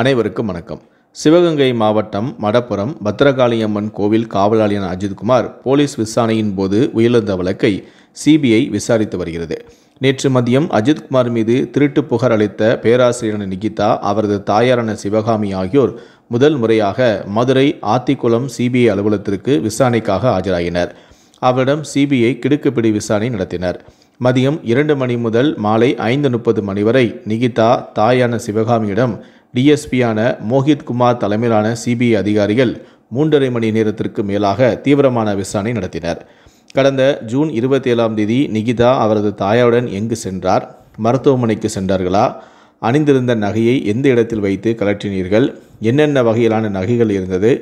அனைவருக்கும் வணக்கம். சிவகங்கை மாவட்டம் மடப்புரம் பத்ரகாளியம்மன் கோவில் காவலாளியான அஜித்குமார் போலீஸ் விசாரணையின் போது உயிரிழந்த வழக்கை சிபிஐ விசாரித்து வருகிறது. நேற்று மதியம் அஜித்குமார் மீது திருட்டு புகார் அளித்த பேராசிரியரான நிகிதா, அவரது தாயாரான சிவகாமி ஆகியோர் முதல் முறையாக மதுரை ஆத்திக்குளம் சிபிஐ அலுவலகத்திற்கு விசாரணைக்காக ஆஜராகினர். அவரிடம் சிபிஐ கிடுக்குப்பிடி விசாரணை நடத்தினர். மதியம் 2 மணி முதல் மாலை 5:30 மணி வரை நிகிதா தாயான சிவகாமியிடம் டிஎஸ்பியான மோஹித்குமார் தலைமையிலான சிபிஐ அதிகாரிகள் 3.5 மணி நேரத்திற்கு மேலாக தீவிரமான விசாரணை நடத்தினர். கடந்த ஜூன் 27ஆம் தேதி நிகிதா அவரது தாயாருடன் எங்கு சென்றார், மருத்துவமனைக்கு சென்றார்களா, அணிந்திருந்த நகையை எந்த இடத்தில் வைத்து கலற்றினீர்கள், என்னென்ன வகையிலான நகைகள் இருந்தது,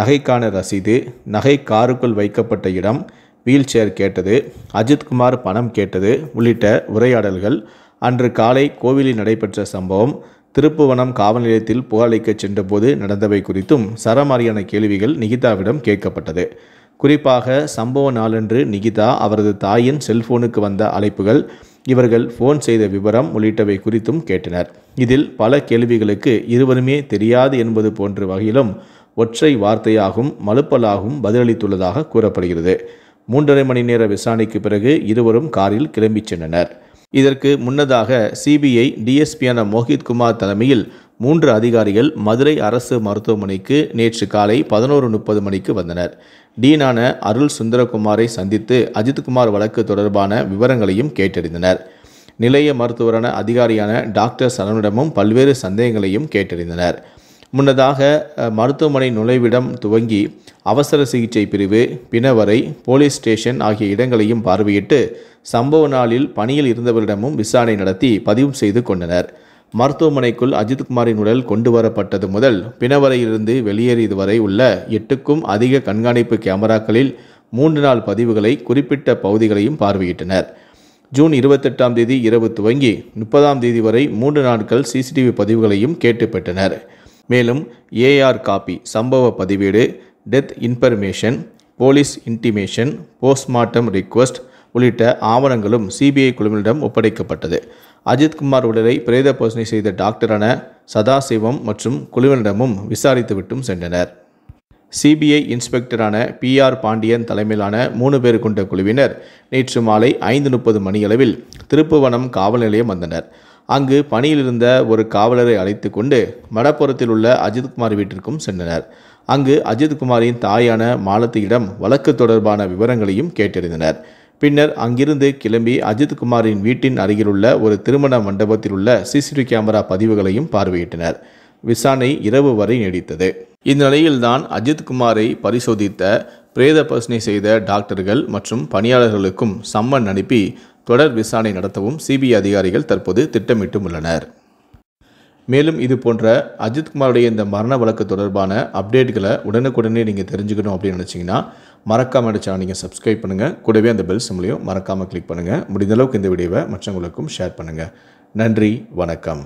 நகைக்கான ரசீது, நகை காருக்குள் வைக்கப்பட்ட இடம், வீல் சேர் கேட்டது, அஜித்குமார் பணம் கேட்டது உள்ளிட்ட உரையாடல்கள், அன்று காலை கோவிலில் நடைபெற்ற சம்பவம், திருப்புவனம் காவல் நிலையத்தில் புகாரளிக்க சென்றபோது நடந்தவை குறித்தும் சரமாரியான கேள்விகள் நிகிதாவிடம் கேட்கப்பட்டது. குறிப்பாக சம்பவ நாளன்று நிகிதா அவரது தாயின் செல்போனுக்கு வந்த அழைப்புகள், இவர்கள் ஃபோன் செய்த விவரம் உள்ளிட்டவை குறித்தும் கேட்டனர். இதில் பல கேள்விகளுக்கு இருவருமே தெரியாது என்பது போன்ற வகையிலும் ஒற்றை வார்த்தையாகவும் மலுப்பலாகவும் பதிலளித்துள்ளதாக கூறப்படுகிறது. 3.5 மணி நேர விசாரணைக்கு பிறகு இருவரும் காரில் கிளம்பி சென்றனர். இதற்கு முன்னதாக சிபிஐ டிஎஸ்பியான மோஹித்குமார் தலைமையில் 3 அதிகாரிகள் மதுரை அரசு மருத்துவமனைக்கு நேற்று காலை 11:30 மணிக்கு வந்தனர். டீனான அருள் சுந்தரகுமாரை சந்தித்து அஜித்குமார் வழக்கு தொடர்பான விவரங்களையும் கேட்டறிந்தனர். நிலைய மருத்துவரான அதிகாரியான டாக்டர் சரவணிடமும் பல்வேறு சந்தேகங்களையும் கேட்டறிந்தனர். முன்னதாக மருத்துவமனை நுழைவிடம் துவங்கி அவசர சிகிச்சை பிரிவு, பிணவரை, போலீஸ் ஸ்டேஷன் ஆகிய இடங்களையும் பார்வையிட்டு சம்பவ நாளில் பணியில் இருந்தவரிடமும் விசாரணை நடத்தி பதிவு செய்து கொண்டனர். மருத்துவமனைக்குள் அஜித்குமாரின் உடல் கொண்டு வரப்பட்டது முதல் பிணவரையிலிருந்து வெளியேறியது வரை உள்ள 8க்கும் அதிக கண்காணிப்பு கேமராக்களில் 3 நாள் பதிவுகளை குறிப்பிட்ட பகுதிகளையும் பார்வையிட்டனர். ஜூன் 28ஆம் தேதி இரவு துவங்கி 30ஆம் தேதி வரை 3 நாட்கள் சிசிடிவி பதிவுகளையும் கேட்டு பெற்றனர். மேலும் ஏஆர் காப்பி, சம்பவ பதிவேடு, death information, police intimation, postmortem request உள்ளிட்ட ஆவணங்களும் சிபிஐ குழுவினரிடம் ஒப்படைக்கப்பட்டது. அஜித்குமார் உடலை பிரேத பரிசோதனை செய்த டாக்டரான சதாசிவம் மற்றும் குழுவினரிடமும் விசாரித்துவிட்டும் சென்றனர். சிபிஐ இன்ஸ்பெக்டரான PR பாண்டியன் தலைமையிலான 3 பேர் கொண்ட குழுவினர் நேற்று மாலை 5:30 மணியளவில் திருப்புவனம் காவல் நிலையம் வந்தனர். அங்கு பணியில் இருந்த ஒரு காவலரை அழைத்து கொண்டு மடப்புரத்தில் உள்ள அஜித்குமார் வீட்டிற்கும் சென்றனர். அங்கு அஜித்குமாரின் தாயான மாலத்தியிடம் வழக்கு தொடர்பான விவரங்களையும் கேட்டறிந்தனர். பின்னர் அங்கிருந்து கிளம்பி அஜித்குமாரின் வீட்டின் அருகிலுள்ள ஒரு திருமண மண்டபத்தில் உள்ள சிசிடிவி கேமரா பதிவுகளையும் பார்வையிட்டனர். விசாரணை இரவு வரை நீடித்தது. இந்த நிலையில்தான் அஜித்குமாரை பரிசோதித்த, பிரேத பரிசோதனை செய்த டாக்டர்கள் மற்றும் பணியாளர்களுக்கும் சம்மன் அனுப்பி தொடர் விசாரணை நடத்தவும் சிபிஐ அதிகாரிகள் தற்போது திட்டமிட்டும் உள்ளனர். மேலும் இது போன்ற அஜித்குமாருடைய இந்த மரண வழக்கு தொடர்பான அப்டேட்களை உடனுக்குடனே நீங்கள் தெரிஞ்சுக்கணும் அப்படின்னு நினச்சிங்கன்னா மறக்காமல் இந்த சேனல் நீங்கள் சப்ஸ்கிரைப் பண்ணுங்கள். கூடவே அந்த பெல் சிம்லையும் மறக்காமல் கிளிக் பண்ணுங்கள். முடிந்த அளவுக்கு இந்த வீடியோவை மற்றவங்களுக்கும் ஷேர் பண்ணுங்கள். நன்றி, வணக்கம்.